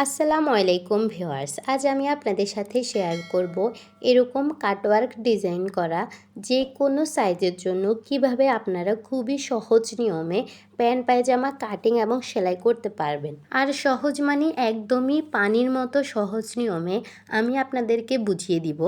আসসালামু আলাইকুম ভিউয়ার্স, আজ আমি আপনাদের সাথে শেয়ার করব এরকম কাটওয়ার্ক ডিজাইন করা যে কোনো সাইজের জন্য কিভাবে আপনারা খুবই সহজ নিয়মে প্যান্ট পায়জামা কাটিং এবং সেলাই করতে পারবেন। আর সহজ মানে একদমই পানির মতো সহজ নিয়মে আমি আপনাদেরকে বুঝিয়ে দিব।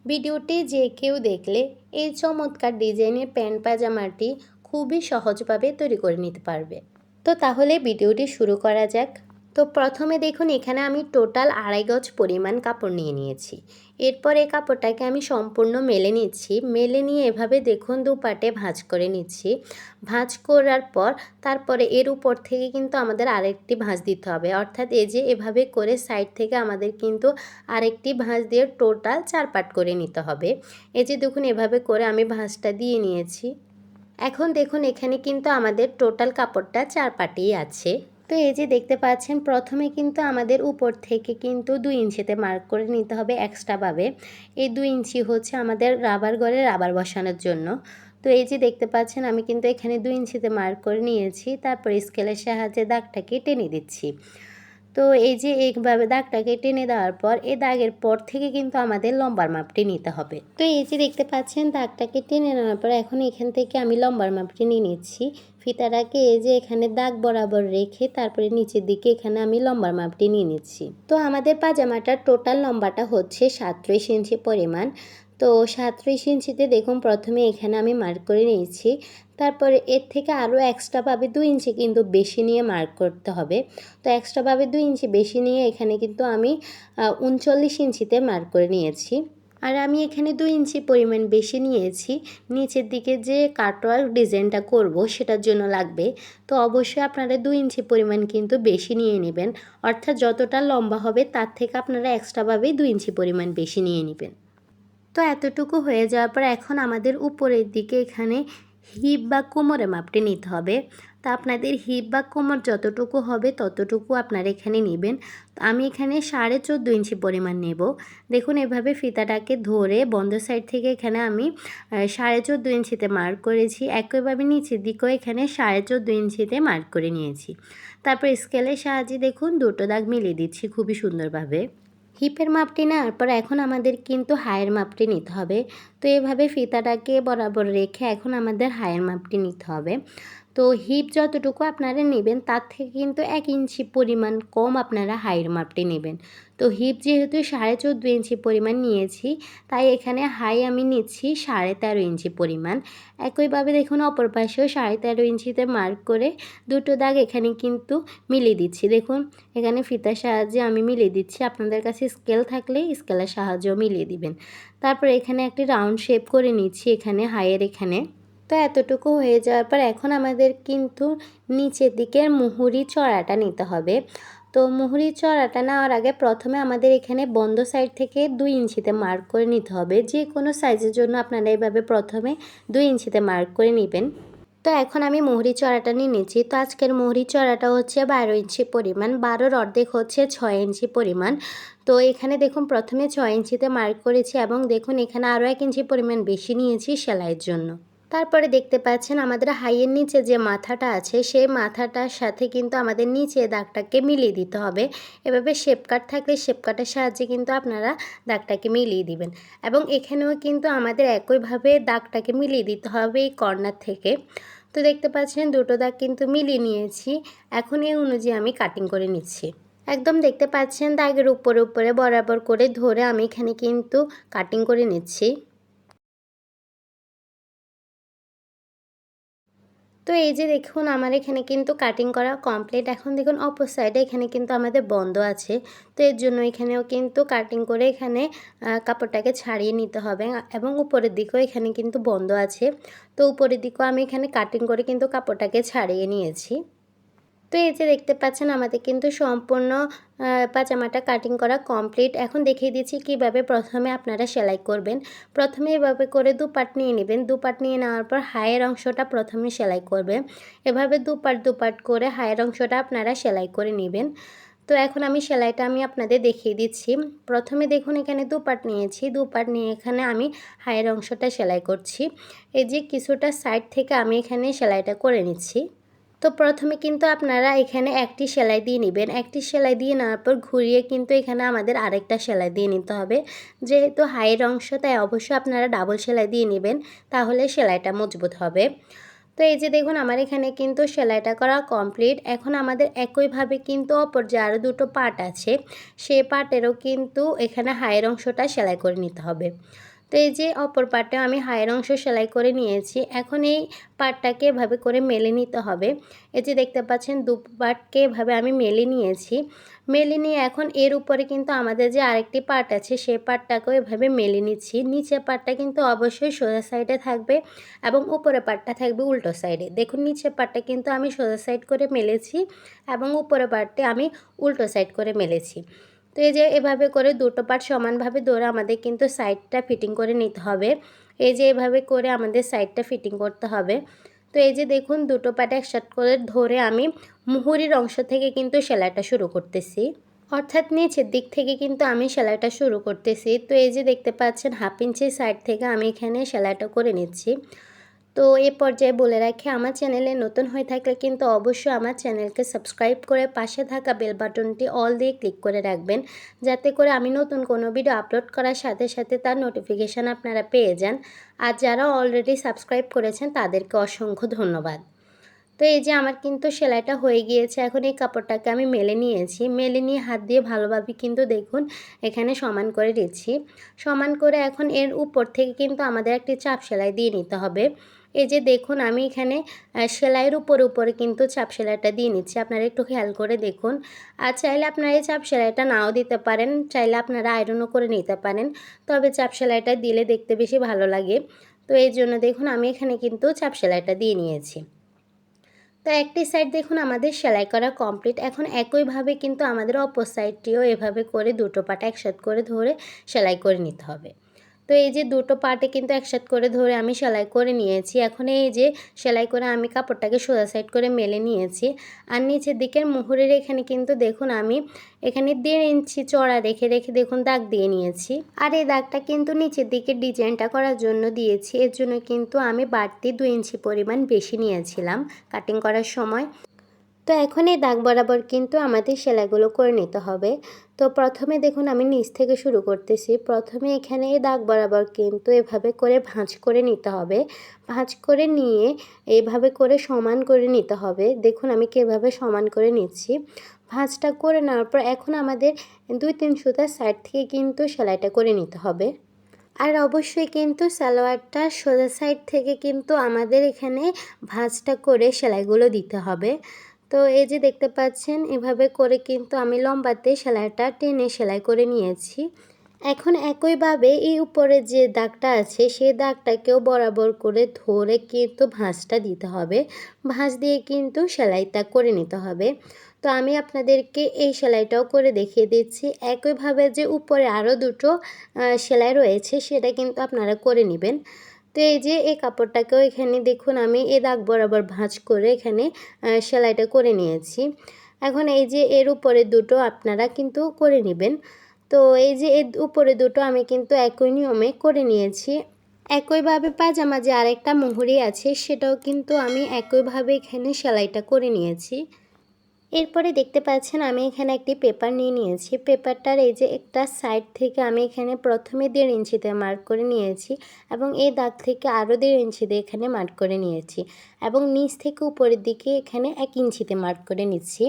ভিডিওটি যে কেউ দেখলে এই চমৎকার ডিজাইনের প্যান্ট পায়জামাটি খুবই সহজভাবে তৈরি করে নিতে পারবে। তো তাহলে ভিডিওটি শুরু করা যাক। তো প্রথমে দেখুন এখানে আমি টোটাল 2.5 গজ পরিমাণ কাপড় নিয়ে নিয়েছি। এরপর এই কাপড়টাকে আমি সম্পূর্ণ মেলে নিচ্ছি। মেলে নিয়ে এভাবে দেখুন দুপাটে ভাঁজ করে নিচ্ছি। ভাঁজ করার পর তারপরে এর উপর থেকে কিন্তু আমাদের আরেকটি ভাঁজ দিতে হবে, অর্থাৎ এই যে এভাবে করে সাইড থেকে আমাদের কিন্তু আরেকটি ভাঁজ দিয়ে টোটাল 4 পাট করে নিতে হবে। এই যে দেখুন এভাবে করে আমি ভাঁজটা দিয়ে নিয়েছি। এখন দেখুন এখানে কিন্তু আমাদের টোটাল কাপড়টা 4 পাটেই আছে। তো এই যে দেখতে পাচ্ছেন প্রথমে কিন্তু আমাদের উপর থেকে কিন্তু 2 ইঞ্চিতে মার্ক করে নিতে হবে এক্সট্রাভাবে। এই 2 ইঞ্চি হচ্ছে আমাদের রাবার ঘরে রাবার বসানোর জন্য। তো এই যে দেখতে পাচ্ছেন আমি কিন্তু এখানে 2 ইঞ্চিতে মার্ক করে নিয়েছি। তারপর স্কেলের সাহায্যে দাগটাকে টেনে দিচ্ছি। তো এই যে এইভাবে দাগটাকে টেনে দেওয়ার পর এই দাগের পর থেকে কিন্তু আমাদের লম্বার মাপটি নিতে হবে। তো এই যে দেখতে পাচ্ছেন দাগটাকে টেনে নেওয়ার পর এখন এখান থেকে আমি লম্বার মাপটি নিয়ে নিচ্ছি। ফিতাটাকে এই যে এখানে দাগ বরাবর রেখে তারপরে নিচের দিকে এখানে আমি লম্বার মাপটি নিয়ে নিচ্ছি। তো আমাদের পাজামাটার টোটাল লম্বাটা হচ্ছে 37 ইঞ্চি পরিমাণ। তো 37 ইঞ্চিতে দেখুন প্রথমে এখানে আমি মার্ক করে নিয়েছি। তারপরে এর থেকে আরও এক্সট্রাভাবে 2 ইঞ্চি কিন্তু বেশি নিয়ে মার্ক করতে হবে। তো এক্সট্রাভাবে 2 ইঞ্চি বেশি নিয়ে এখানে কিন্তু আমি 39 ইঞ্চিতে মার্ক করে নিয়েছি। আর আমি এখানে 2 ইঞ্চি পরিমাণ বেশি নিয়েছি নিচের দিকে যে কাটওয়ার্ক ডিজাইনটা করব সেটার জন্য লাগবে। তো অবশ্যই আপনারা 2 ইঞ্চি পরিমাণ কিন্তু বেশি নিয়ে নেবেন, অর্থাৎ যতটা লম্বা হবে তার থেকে আপনারা এক্সট্রাভাবে 2 ইঞ্চি পরিমাণ বেশি নিয়ে নেবেন। তো এতটুকু হয়ে যাওয়ার পর এখন আমাদের উপরের দিকে এখানে হিপ বা কোমরের মাপটি নিতে হবে। তো আপনাদের হিপ বা কোমর যতটুকু হবে ততটুকু আপনারা এখানে নেবেন। তো আমি এখানে 14.5 ইঞ্চি পরিমাণ নেব। দেখুন এভাবে ফিতাটাকে ধরে বন্ধ সাইড থেকে এখানে আমি 14.5 ইঞ্চিতে মার্ক করেছি। একইভাবে নিচের দিকেও এখানে 14.5 ইঞ্চিতে মার্ক করে নিয়েছি। তারপর স্কেলের সাহায্যে দেখুন দুটো দাগ মিলিয়ে দিচ্ছি খুবই সুন্দরভাবে। হিপের মাপটি নেওয়ার পর এখন আমাদের কিন্তু হায়ের মাপটি নিতে হবে। তো এভাবে ফিতাটাকে বরাবর রেখে এখন আমাদের হায়ের মাপটি নিতে হবে। তো হিপ যতটুকু আপনারা নেবেন তার থেকে কিন্তু 1 ইঞ্চি পরিমাণ কম আপনারা হাইয়ের মাপটি নেবেন। তো হিপ যেহেতু 14.5 ইঞ্চি পরিমাণ নিয়েছি তাই এখানে হাই আমি নিচ্ছি 13.5 ইঞ্চি পরিমাণ। একইভাবে দেখুন অপর পাশেও 13.5 ইঞ্চিতে মার্ক করে দুটো দাগ এখানে কিন্তু মিলিয়ে দিচ্ছি। দেখুন এখানে ফিতার সাহায্যে আমি মিলিয়ে দিচ্ছি, আপনাদের কাছে স্কেল থাকলে স্কেলের সাহায্যেও মিলিয়ে দিবেন। তারপর এখানে একটি রাউন্ড শেপ করে নিচ্ছি এখানে হাইয়ের এখানে। তো এতটুকু হয়ে যাওয়ার পর এখন আমাদের কিন্তু নিচের দিকের মুহুরি চড়াটা নিতে হবে। তো মুহুরি চড়াটা নেওয়ার আগে প্রথমে আমাদের এখানে বন্ধ সাইড থেকে 2 ইঞ্চিতে মার্ক করে নিতে হবে। যে কোনো সাইজের জন্য আপনারা এইভাবে প্রথমে 2 ইঞ্চিতে মার্ক করে নেবেন। তো এখন আমি মুহুরি চড়াটা নিয়ে নিচ্ছি। তো আজকের মুহুরি চড়াটা হচ্ছে 12 ইঞ্চি পরিমাণ, 12-র অর্ধেক হচ্ছে 6 ইঞ্চি পরিমাণ। তো এখানে দেখুন প্রথমে 6 ইঞ্চিতে মার্ক করেছি এবং দেখুন এখানে আরও 1 ইঞ্চি পরিমাণ বেশি নিয়েছি সেলাইয়ের জন্য। তারপরে দেখতে পাচ্ছেন আমাদের হাইয়ের নিচে যে মাথাটা আছে সেই মাথাটার সাথে কিন্তু আমাদের নিচে দাগটাকে মিলিয়ে দিতে হবে। এভাবে শেপ কাট থাকলে শেপ কাটের সাহায্যে কিন্তু আপনারা দাগটাকে মিলিয়ে দিবেন এবং এখানেও কিন্তু আমাদের একইভাবে দাগটাকে মিলিয়ে দিতে হবে এই কর্নার থেকে। তো দেখতে পাচ্ছেন দুটো দাগ কিন্তু মিলিয়ে নিয়েছি। এখন এই অনুযায়ী আমি কাটিং করে নিচ্ছি। একদম দেখতে পাচ্ছেন দাগের উপরে উপরে বরাবর করে ধরে আমি এখানে কিন্তু কাটিং করে নিচ্ছি। তো এই যে দেখুন আমার এখানে কিন্তু কাটিং করা কমপ্লিট। এখন দেখুন অপর সাইডে এখানে কিন্তু আমাদের বন্ধ আছে। তো এর জন্য এখানেও কিন্তু কাটিং করে এখানে কাপড়টাকে ছাড়িয়ে নিতে হবে এবং উপরের দিকেও এখানে কিন্তু বন্ধ আছে। তো উপরের দিকেও আমি এখানে কাটিং করে কিন্তু কাপড়টাকে ছাড়িয়ে নিয়েছি। তো এই যে দেখতে পাচ্ছেন আমাদের কিন্তু সম্পূর্ণ পাজামাটা কাটিং করা কমপ্লিট। এখন দেখিয়ে দিচ্ছি কিভাবে প্রথমে আপনারা সেলাই করবেন। প্রথমে এভাবে করে দুপাট নিয়ে নেবেন। দুপাট নিয়ে নেওয়ার পর হায়ের অংশটা প্রথমে সেলাই করবেন। এভাবে দুপাট করে হায়ের অংশটা আপনারা সেলাই করে নেবেন। তো এখন আমি সেলাইটা আপনাদের দেখিয়ে দিচ্ছি। প্রথমে দেখুন এখানে দুপাট নিয়েছি, দুপাট নিয়ে এখানে আমি হায়ের অংশটা সেলাই করছি। এই যে কিছুটা সাইড থেকে আমি এখানে সেলাইটা করে নিচ্ছি। তো প্রথমে কিন্তু আপনারা এখানে একটি সেলাই দিয়ে নেবেন। একটি সেলাই দিয়ে নেওয়ার পর ঘুরিয়ে কিন্তু এখানে আমাদের আরেকটা সেলাই দিয়ে নিতে হবে। যেহেতু হাইয়ের অংশ তাই অবশ্যই আপনারা ডাবল সেলাই দিয়ে নেবেন, তাহলে সেলাইটা মজবুত হবে। তো এই যে দেখুন আমার এখানে কিন্তু সেলাইটা করা কমপ্লিট। এখন আমাদের একইভাবে কিন্তু অপর যে আরও দুটো পার্ট আছে সেই পার্টেরও কিন্তু এখানে হাইয়ের অংশটা সেলাই করে নিতে হবে। তো এই যে অপর পার্টে আমি হাইয়ের অংশ সেলাই করে নিয়েছি। এখন এই পার্টটাকে এভাবে করে মেলে নিতে হবে। এই যে দেখতে পাচ্ছেন দু পার্টকে এভাবে আমি মেলে নিয়েছি। মেলে নিয়ে এখন এর উপরে কিন্তু আমাদের যে আরেকটি পার্ট আছে সেই পার্টটাকেও এভাবে মেলে নিচ্ছি। নিচের পার্টটা কিন্তু অবশ্যই সোজা সাইডে থাকবে এবং উপরের পার্টটা থাকবে উল্টো সাইডে। দেখুন নিচের পার্টটা কিন্তু আমি সোজা সাইড করে মেলেছি এবং উপরের পার্টটা আমি উল্টো সাইড করে মেলেছি। তো এই যে এভাবে করে দুটো পার্ট সমানভাবে ধরে আমাদের কিন্তু সাইডটা ফিটিং করে নিতে হবে। এই যে এভাবে করে আমাদের সাইডটা ফিটিং করতে হবে। তো এই যে দেখুন দুটো পার্ট একসাথে করে ধরে আমি মুহুরির অংশ থেকে কিন্তু সেলাইটা শুরু করতেছি, অর্থাৎ নিচের দিক থেকে কিন্তু আমি সেলাইটা শুরু করতেছি। তো এই যে দেখতে পাচ্ছেন 1/2 ইঞ্চি সাইড থেকে আমি এখানে সেলাইটা করে নিচ্ছি। তো এ পর্যায়ে বলে রাখি, আমার চ্যানেলে নতুন হয়ে থাকলে কিন্তু অবশ্যই আমার চ্যানেলকে সাবস্ক্রাইব করে পাশে থাকা বেল বাটনটি অল দিয়ে ক্লিক করে রাখবেন, যাতে করে আমি নতুন কোনো ভিডিও আপলোড করার সাথে সাথে তার নোটিফিকেশান আপনারা পেয়ে যান। আর যারা অলরেডি সাবস্ক্রাইব করেছেন তাদেরকে অসংখ্য ধন্যবাদ। তো এই যে আমার কিন্তু সেলাইটা হয়ে গিয়েছে। এখন এই কাপড়টাকে আমি মেলে নিয়েছি। মেলে নিয়ে হাত দিয়ে ভালোভাবে কিন্তু দেখুন এখানে সমান করে দিচ্ছি। সমান করে এখন এর উপর থেকে কিন্তু আমাদের একটি চাপ সেলাই দিয়ে নিতে হবে। এই যে দেখুন আমি এখানে সেলাইয়ের উপরে কিন্তু চাপ সেলাইটা দিয়ে নিচ্ছি। আপনারা একটু খেয়াল করে দেখুন। আর চাইলে আপনারা এই চাপ সেলাইটা নাও দিতে পারেন, চাইলে আপনারা আয়রনও করে নিতে পারেন। তবে চাপ সেলাইটা দিলে দেখতে বেশি ভালো লাগে। তো এই জন্য দেখুন আমি এখানে কিন্তু চাপ সেলাইটা দিয়ে নিয়েছি। তো একটি সাইড দেখুন আমাদের সেলাই করা কমপ্লিট। এখন একইভাবে কিন্তু আমাদের অপর সাইডটিও এভাবে করে দুটো পার্ট একসাথে করে ধরে সেলাই করে নিতে হবে। তো এই যে দুটো পার্টে কিন্তু একসাথে করে ধরে আমি সেলাই করে নিয়েছি। এখন এই যে সেলাই করে আমি কাপড়টাকে সোজা সাইড করে মেলে নিয়েছি। আর নিচের দিকের মুহুরের এখানে কিন্তু দেখুন আমি এখানে 1.5 ইঞ্চি চড়া রেখে দেখুন দাগ দিয়ে নিয়েছি। আর এই দাগটা কিন্তু নিচের দিকে ডিজাইনটা করার জন্য দিয়েছি। এর জন্য কিন্তু আমি বাড়তি 2 ইঞ্চি পরিমাণ বেশি নিয়েছিলাম কাটিং করার সময়। তো এখন এই দাগ বরাবর কিন্তু আমাদের সেলাইগুলো করে নিতে হবে। তো প্রথমে দেখুন আমি নিচ থেকে শুরু করতেছি। প্রথমে এখানে এই দাগ বরাবর কিন্তু এভাবে করে ভাঁজ করে নিতে হবে। ভাঁজ করে নিয়ে এইভাবে করে সমান করে নিতে হবে। দেখুন আমি কীভাবে সমান করে নিচ্ছি। ভাঁজটা করে নেওয়ার পর এখন আমাদের 2-3 সুতার সাইড থেকে কিন্তু সেলাইটা করে নিতে হবে। আর অবশ্যই কিন্তু সালোয়ারটা সোজা সাইড থেকে কিন্তু আমাদের এখানে ভাঁজটা করে সেলাইগুলো দিতে হবে। তো এই যে দেখতে পাচ্ছেন এভাবে করে কিন্তু আমি লম্বাতে সেলাইটা টেনে সেলাই করে নিয়েছি। এখন একইভাবে এই উপরে যে দাগটা আছে সেই দাগটাকেও বরাবর করে ধরে কিন্তু ভাঁজটা দিতে হবে। ভাঁজ দিয়ে কিন্তু সেলাইটা করে নিতে হবে। তো আমি আপনাদেরকে এই সেলাইটাও করে দেখিয়ে দিচ্ছি। একইভাবে যে উপরে আরও দুটো সেলাই রয়েছে সেটা কিন্তু আপনারা করে নেবেন। তো এই যে এই কাপড়টাকেও এখানে দেখুন আমি এই দাগ বরাবর ভাঁজ করে এখানে সেলাইটা করে নিয়েছি। এখন এই যে এর উপরে দুটো আপনারা কিন্তু করে নেবেন। তো এই যে এর উপরে দুটো আমি কিন্তু একই নিয়মে করে নিয়েছি। একইভাবে পাজামা যে আরেকটা মুহুরি আছে সেটাও কিন্তু আমি একইভাবে এখানে সেলাইটা করে নিয়েছি। এরপরে দেখতে পাচ্ছেন আমি এখানে একটি পেপার নিয়ে নিয়েছি। পেপারটার এই যে একটা সাইড থেকে আমি এখানে প্রথমে 1.5 ইঞ্চিতে মার্ক করে নিয়েছি এবং এই দাগ থেকে আরও 1.5 ইঞ্চিতে এখানে মার্ক করে নিয়েছি এবং নিচ থেকে উপরের দিকে এখানে 1 ইঞ্চিতে মার্ক করে নিচ্ছি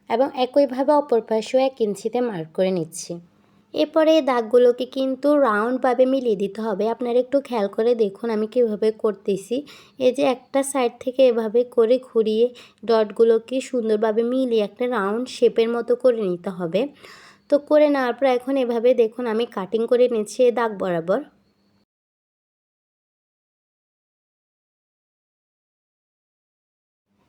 এবং একইভাবে অপর পাশেও 1 ইঞ্চিতে মার্ক করে নিচ্ছি। এরপরে এই দাগগুলোকে কিন্তু রাউন্ডভাবে মিলিয়ে দিতে হবে। আপনারা একটু খেয়াল করে দেখুন আমি কীভাবে করতেছি। এই যে একটা সাইড থেকে এভাবে করে ঘুরিয়ে ডটগুলোকে সুন্দরভাবে মিলিয়ে একটা রাউন্ড শেপের মতো করে নিতে হবে। তো করে নেওয়ার পর এখন এভাবে দেখুন আমি কাটিং করে নিচ্ছি এই দাগ বরাবর।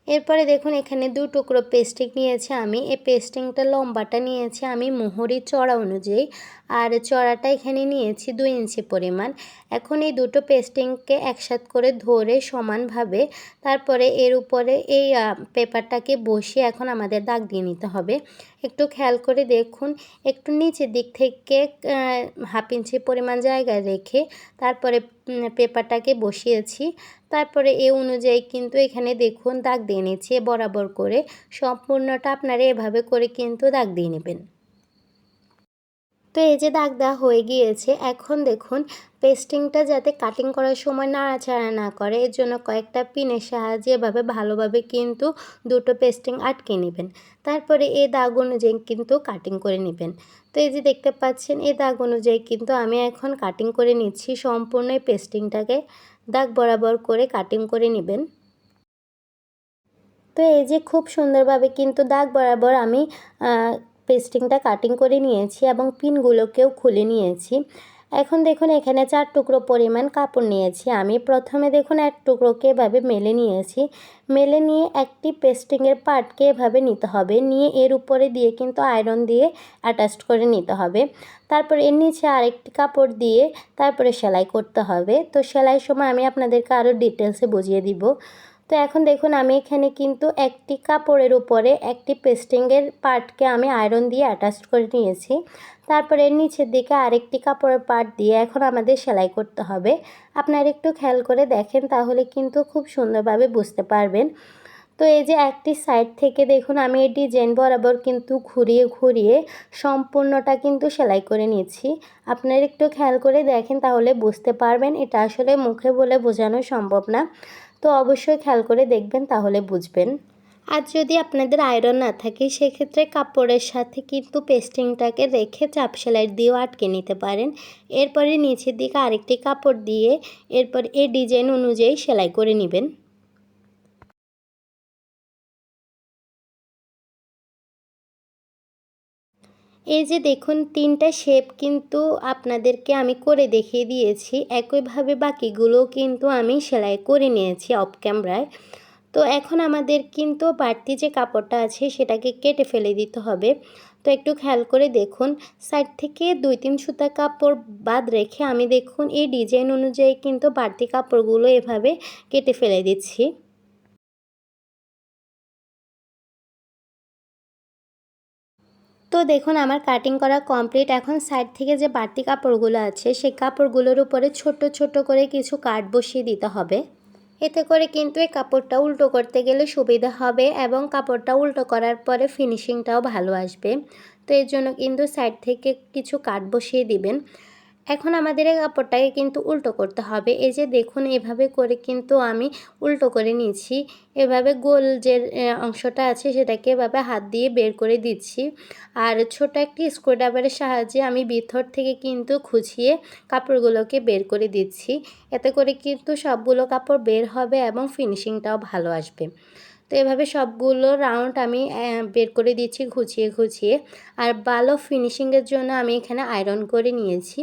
এরপরে দেখুন এখানে 2 টুকরো পেস্টিং নিয়েছি আমি। এই পেস্টিংটা লম্বাটা নিয়েছি আমি মুহুরির চড়া অনুযায়ী, আর চড়াটা এখানে নিয়েছি 2 ইঞ্চি পরিমাণ। এখন এই দুটো পেস্টিংকে একসাথে করে ধরে সমানভাবে তারপরে এর উপরে এই পেপারটাকে বসিয়ে এখন আমাদের দাগ দিয়ে নিতে হবে। একটু খেয়াল করে দেখুন একটু নিচের দিক থেকে 1/2 ইঞ্চি পরিমাণ জায়গা রেখে তারপরে পেপারটাকে বসিয়েছি। তারপরে এ অনুযায়ী কিন্তু এখানে দেখুন দাগ দিয়ে নিচ্ছি বরাবর করে। সম্পূর্ণটা আপনারা এভাবে করে কিন্তু দাগ দিয়ে নেবেন। তো এই যে দাগ দেওয়া হয়ে গিয়েছে, এখন দেখুন পেস্টিংটা যাতে কাটিং করার সময় নাড়াচাড়া না করে এর জন্য কয়েকটা পিনের সাহায্যে এভাবে ভালোভাবে কিন্তু দুটো পেস্টিং আটকে নেবেন। তারপরে এই দাগ অনুযায়ী কিন্তু কাটিং করে নেবেন। তো এই যে দেখতে পাচ্ছেন এই দাগ অনুযায়ী কিন্তু আমি এখন কাটিং করে নিচ্ছি। সম্পূর্ণ এই পেস্টিংটাকে দাগ বরাবর করে কাটিং করে নেবেন। তো এই যে খুব সুন্দরভাবে কিন্তু দাগ বরাবর আমি পেস্টিংটা কাটিং করে নিয়েছি এবং পিনগুলোকেও খুলে নিয়েছি। এখন দেখুন এখানে 4 টুকরো পরিমাণ কাপড় নিয়েছি আমি। প্রথমে দেখুন এক টুকরোকে এভাবে মেলে নিয়েছি। মেলে নিয়ে একটি পেস্টিংয়ের পার্টকে এভাবে নিতে হবে, নিয়ে এর উপরে দিয়ে কিন্তু আয়রন দিয়ে অ্যাটাচ করে নিতে হবে। তারপর এর নিচে আরেকটি কাপড় দিয়ে তারপরে সেলাই করতে হবে। তো সেলাইয়ের সময় আমি আপনাদেরকে আরও ডিটেলসে বুঝিয়ে দিব। তো এখন দেখুন আমি এখানে কিন্তু একটি কাপড়ের উপরে একটি পেস্টিংয়ের পার্টকে আমি আয়রন দিয়ে অ্যাটাচ করে নিয়েছি। তারপরে এর নিচের দিকে আরেকটি কাপড়ের পার্ট দিয়ে এখন আমাদের সেলাই করতে হবে। আপনারা একটু খেয়াল করে দেখেন তাহলে কিন্তু খুব সুন্দরভাবে বুঝতে পারবেন। তো এই যে একটি সাইড থেকে দেখুন আমি এই ডিজাইন বরাবর কিন্তু ঘুরিয়ে ঘুরিয়ে সম্পূর্ণটা কিন্তু সেলাই করে নিচ্ছি। আপনারা একটু খেয়াল করে দেখেন তাহলে বুঝতে পারবেন। এটা আসলে মুখে বলে বোঝানো সম্ভব না, তো অবশ্যই খেয়াল করে দেখবেন তাহলে বুঝবেন। আর যদি আপনাদের আয়রন না থাকে সেক্ষেত্রে কাপড়ের সাথে কিন্তু পেস্টিংটাকে রেখে চাপ সেলাই দিয়েও আটকে নিতে পারেন। এরপরে নিচের দিকে আরেকটি কাপড় দিয়ে এরপর এই ডিজাইন অনুযায়ী সেলাই করে নেবেন। এই যে দেখুন 3টা শেপ কিন্তু আপনাদেরকে আমি করে দেখিয়ে দিয়েছি। একইভাবে বাকিগুলোও কিন্তু আমি সেলাই করে নিয়েছি অফ ক্যামেরায়। তো এখন আমাদের কিন্তু বাড়তি যে কাপড়টা আছে সেটাকে কেটে ফেলে দিতে হবে। তো একটু খেয়াল করে দেখুন সাইড থেকে 2-3 সুতা কাপড় বাদ রেখে আমি দেখুন এই ডিজাইন অনুযায়ী কিন্তু বাড়তি কাপড়গুলো এভাবে কেটে ফেলে দিচ্ছি। তো দেখুন আমার কাটিং করা কমপ্লিট। এখন সাইড থেকে যে বাড়তি কাপড়গুলো আছে সেই কাপড়গুলোর উপরে ছোট ছোট করে কিছু কাট বসিয়ে দিতে হবে। এতে করে কিন্তু এই কাপড়টা উল্টো করতে গেলে সুবিধা হবে এবং কাপড়টা উল্টো করার পরে ফিনিশিংটাও ভালো আসবে। তো এর জন্য কিন্তু সাইড থেকে কিছু কাট বসিয়ে দিবেন। এখন আমাদের এই কাপড়টাকে কিন্তু উল্টো করতে হবে। এই যে দেখুন এভাবে করে কিন্তু আমি উল্টো করে নিয়েছি। এভাবে গোল যে অংশটা আছে সেটাকে এভাবে হাত দিয়ে বের করে দিচ্ছি। আর ছোট একটি স্ক্রুড্রাইভারের সাহায্যে আমি ভিতর থেকে কিন্তু খুঁচিয়ে কাপড়গুলোকে বের করে দিচ্ছি। এতে করে কিন্তু সবগুলো কাপড় বের হবে এবং ফিনিশিংটাও ভালো আসবে। তো এভাবে সবগুলো রাউন্ড আমি বের করে দিচ্ছি খুঁচিয়ে খুঁচিয়ে। আর ভালো ফিনিশিংয়ের জন্য আমি এখানে আয়রন করে নিয়েছি।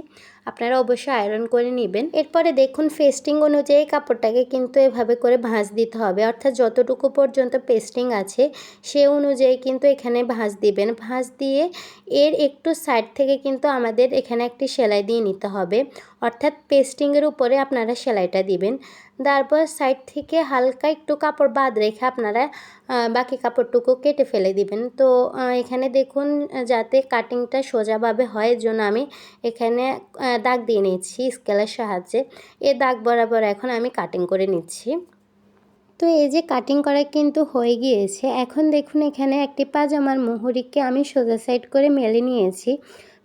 আপনারা অবশ্যই আয়রন করে নেবেন। এরপরে দেখুন পেস্টিং অনুযায়ী কাপড়টাকে কিন্তু এভাবে করে ভাঁজ দিতে হবে, অর্থাৎ যতটুকু পর্যন্ত পেস্টিং আছে সে অনুযায়ী কিন্তু এখানে ভাঁজ দিবেন। ভাঁজ দিয়ে এর একটু সাইড থেকে কিন্তু আমাদের এখানে একটি সেলাই দিয়ে নিতে হবে, অর্থাৎ পেস্টিংয়ের উপরে আপনারা সেলাইটা দিবেন। তারপর সাইড থেকে হালকা একটু কাপড় বাদ রেখে আপনারা বাকি কাপড়টুকু কেটে ফেলে দিবেন। তো এখানে দেখুন যাতে কাটিংটা সোজাভাবে হয় এর জন্য আমি এখানে দাগ দিয়ে নিচ্ছি স্কেলের সাহায্যে। এই দাগ বরাবর এখন আমি কাটিং করে নিচ্ছি। তো এই যে কাটিং করা কিন্তু হয়ে গিয়েছে। এখন দেখুন এখানে একটি পাজামার মুহুরিকে আমি সোজা সাইড করে মেলে নিয়েছি।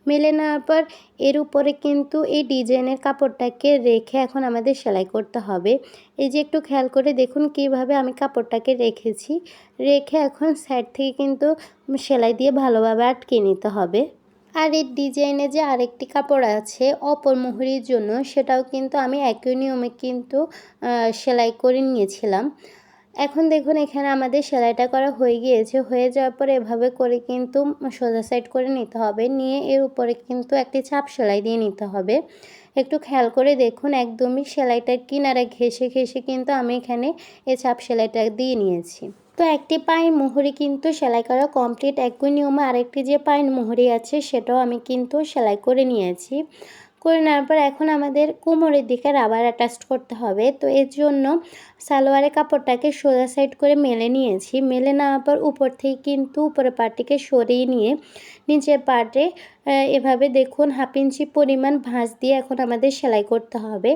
মেলে নেওয়ার পর এর উপরে কিন্তু এই ডিজাইনের কাপড়টাকে রেখে এখন আমাদের সেলাই করতে হবে। এই যে একটু খেয়াল করে দেখুন কিভাবে আমি কাপড়টাকে রেখেছি। রেখে এখন সাইড থেকে কিন্তু সেলাই দিয়ে ভালোভাবে আটকে নিতে হবে। আর এই ডিজাইনে যে আরেকটি কাপড় আছে অপর মুহুরির জন্য সেটাও কিন্তু আমি একই নিয়মে কিন্তু সেলাই করে নিয়েছিলাম। এখন দেখুন এখানে আমাদের সেলাইটা করা হয়ে গিয়েছে। হয়ে যাওয়ার পরে এভাবে করে কিন্তু সোজা সাইড করে নিতে হবে। নিয়ে এর উপরে কিন্তু একটি চাপ সেলাই দিয়ে নিতে হবে। একটু খেয়াল করে দেখুন একদমই সেলাইটার কিনারা ঘেঁষে ঘেঁষে কিন্তু আমি এখানে এই চাপ সেলাইটা দিয়ে নিয়েছি। তো একটি পায়ের মুহুরি কিন্তু সেলাই করা কমপ্লিট। একই নিয়মে আরেকটি যে পায়ের মুহুরি আছে সেটাও আমি কিন্তু সেলাই করে নিয়েছি। করে নেওয়ার পর এখন আমাদের কোমরের দিকে রাবার অ্যাটাচ করতে হবে। তো এর জন্য সালোয়ারের কাপড়টাকে সোজা সাইড করে মেলে নিয়েছি। মেলে নেওয়ার পর উপর থেকে কিন্তু উপরের পার্টটিকে সরিয়ে নিয়ে নিচের পার্টে এভাবে দেখুন 1/2 ইঞ্চি পরিমাণ ভাঁজ দিয়ে এখন আমাদের সেলাই করতে হবে।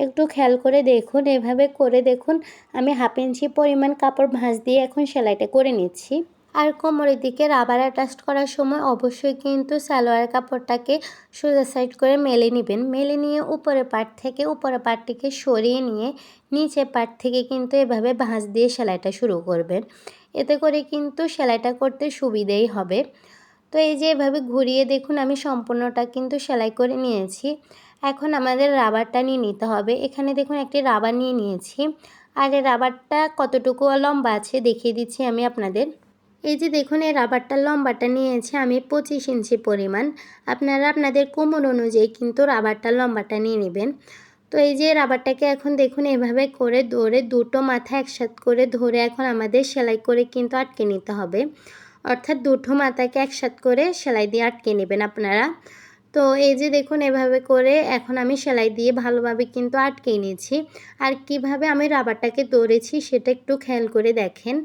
একটু খেয়াল করে দেখুন, এভাবে করে দেখুন আমি 1/2 ইঞ্চি পরিমাণ কাপড় ভাঁজ দিয়ে এখন সেলাইটা করে নিচ্ছি। আর কোমরের দিকে রাবার অ্যাটাচ করার সময় অবশ্যই কিন্তু সালোয়ার কাপড়টাকে সোজা সাইড করে মেলে নেবেন। মেলে নিয়ে উপরের পার্ট থেকে উপরের পার্টটিকে সরিয়ে নিয়ে নিচের পার্ট থেকে কিন্তু এভাবে ভাঁজ দিয়ে সেলাইটা শুরু করবেন। এতে করে কিন্তু সেলাইটা করতে সুবিধেই হবে। তো এই যে এভাবে ঘুরিয়ে দেখুন আমি সম্পূর্ণটা কিন্তু সেলাই করে নিয়েছি। এখন আমাদের রাবারটা নিয়ে নিতে হবে। এখানে দেখুন একটি রাবার নিয়ে নিয়েছি। আর এই রাবারটা কতটুকু লম্বা আছে দেখিয়ে দিচ্ছি আমি আপনাদের। এই যে দেখুন এই রাবারটার লম্বাটা নিয়েছি আমি 25 ইঞ্চি পরিমাণ। আপনারা আপনাদের কোমর অনুযায়ী কিন্তু রাবারটার লম্বাটা নিয়ে নেবেন। তো এই যে রাবারটাকে এখন দেখুন এভাবে করে ধরে দুটো মাথা একসাথে করে ধরে এখন আমাদের সেলাই করে কিন্তু আটকে নিতে হবে। অর্থাৎ দুটো মাথাকে একসাথে করে সেলাই দিয়ে আটকে নেবেন আপনারা। তো এই যে দেখুন এভাবে করে এখন আমি সেলাই দিয়ে ভালোভাবে কিন্তু আটকে নিয়েছি। আর কিভাবে আমি রাবারটাকে ধরেছি সেটা একটু খেয়াল করে দেখেন।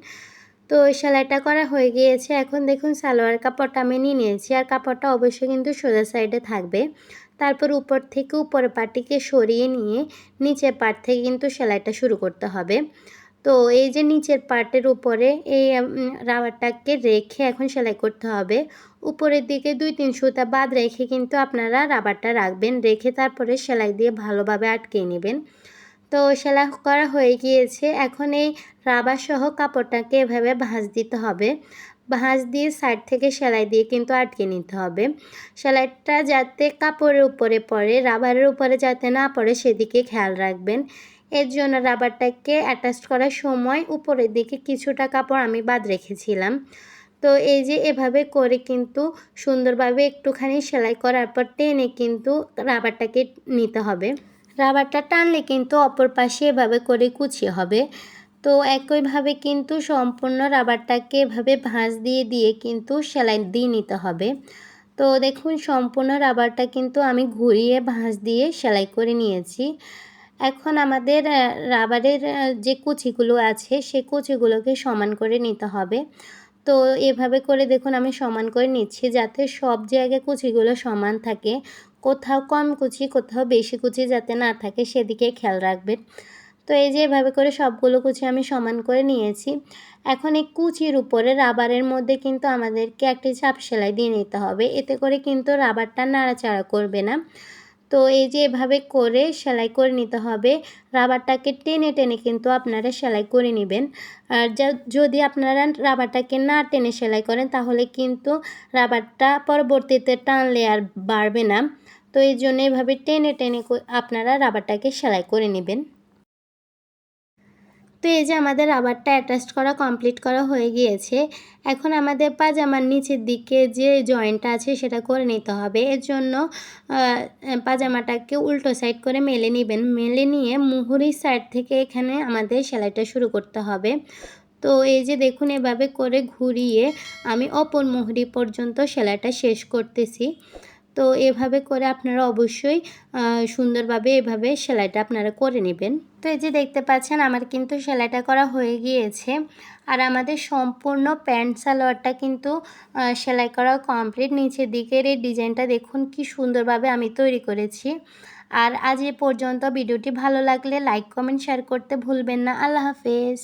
তো সেলাইটা করা হয়ে গিয়েছে। এখন দেখুন সালোয়ার কাপড়টা আমি নিয়ে নিয়েছি। আর কাপড়টা অবশ্যই কিন্তু সোজা সাইডে থাকবে। তারপর উপর থেকে উপরের পার্টটিকে সরিয়ে নিয়ে নিচের পার্ট থেকে কিন্তু সেলাইটা শুরু করতে হবে। তো এই যে নিচের পার্টের উপরে এই রাবারটাকে রেখে এখন সেলাই করতে হবে। উপরের দিকে 2-3 সুতা বাদ রেখে কিন্তু আপনারা রাবারটা রাখবেন। রেখে তারপরে সেলাই দিয়ে ভালোভাবে আটকে নেবেন। তো সেলাই করা হয়ে গিয়েছে। এখন এই রাবার সহ কাপড়টাকে এভাবে ভাঁজ দিতে হবে। ভাঁজ দিয়ে সাইড থেকে সেলাই দিয়ে কিন্তু আটকে নিতে হবে। সেলাইটা যাতে কাপড়ের উপরে পড়ে, রাবারের উপরে যাতে না পড়ে সেদিকে খেয়াল রাখবেন। এর জন্য রাবারটাকে অ্যাটাচ করার সময় উপরের দিকে কিছুটা কাপড় আমি বাদ রেখেছিলাম। তো এই যে এভাবে করে কিন্তু সুন্দরভাবে একটুখানি সেলাই করার পর টেনে কিন্তু রাবারটাকে নিতে হবে। রাবারটা টানলে কিন্তু অপর পাশে এভাবে করে কুঁচি হবে। তো একইভাবে কিন্তু সম্পূর্ণ রাবারটাকে এভাবে ভাঁজ দিয়ে দিয়ে কিন্তু সেলাই দিয়ে নিতে হবে। তো দেখুন সম্পূর্ণ রাবারটা কিন্তু আমি ঘুরিয়ে ভাঁজ দিয়ে সেলাই করে নিয়েছি। এখন আমাদের রাবারের যে কুচিগুলো আছে সেই কুচিগুলোকে সমান করে নিতে হবে। তো এভাবে করে দেখুন আমি সমান করে নিচ্ছি যাতে সব জায়গায় কুচিগুলো সমান থাকে। কোথাও কম কুচি কোথাও বেশি কুচি যাতে না থাকে সেদিকে খেয়াল রাখবেন। তো এই যে এভাবে করে সবগুলো কুচি আমি সমান করে নিয়েছি। এখন এই কুচির উপরে রাবারের মধ্যে কিন্তু আমাদেরকে একটি চাপ সেলাই দিয়ে নিতে হবে। এতে করে কিন্তু রাবারটা নাড়াচাড়া করবে না। তো এই যে এভাবে করে সেলাই করে নিতে হবে। রাবারটাকে টেনে টেনে কিন্তু আপনারা সেলাই করে নেবেন। আর যদি আপনারা রাবারটাকে না টেনে সেলাই করেন তাহলে কিন্তু রাবারটা পরবর্তীতে টানলে আর বাড়বে না। তো এই জন্য এভাবে টেনে টেনে আপনারা রাবারটাকে সেলাই করে নেবেন। তো এই যে আমাদের রাবারটা অ্যাটাচ করা কমপ্লিট করা হয়ে গিয়েছে। এখন আমাদের পাজামার নিচের দিকে যে জয়েন্টটা আছে সেটা করে নিতে হবে। এর জন্য পাজামাটাকে উল্টো সাইড করে মেলে নেবেন। মেলে নিয়ে মুহুরির সাইড থেকে এখানে আমাদের সেলাইটা শুরু করতে হবে। তো এই যে দেখুন এভাবে করে ঘুরিয়ে আমি অপর মুহুরি পর্যন্ত সেলাইটা শেষ করতেছি। তো এভাবে করে আপনারা অবশ্যই সুন্দরভাবে এভাবে সেলাইটা আপনারা করে নেবেন। তো এই যে দেখতে পাচ্ছেন আমার কিন্তু সেলাইটা করা হয়ে গিয়েছে। আর আমাদের সম্পূর্ণ প্যান্ট সালোয়ারটা কিন্তু সেলাই করা কমপ্লিট। নিচের দিকের এই ডিজাইনটা দেখুন কি সুন্দরভাবে আমি তৈরি করেছি। আর আজ এ পর্যন্ত। ভিডিওটি ভালো লাগলে লাইক কমেন্ট শেয়ার করতে ভুলবেন না। আল্লাহ হাফেজ।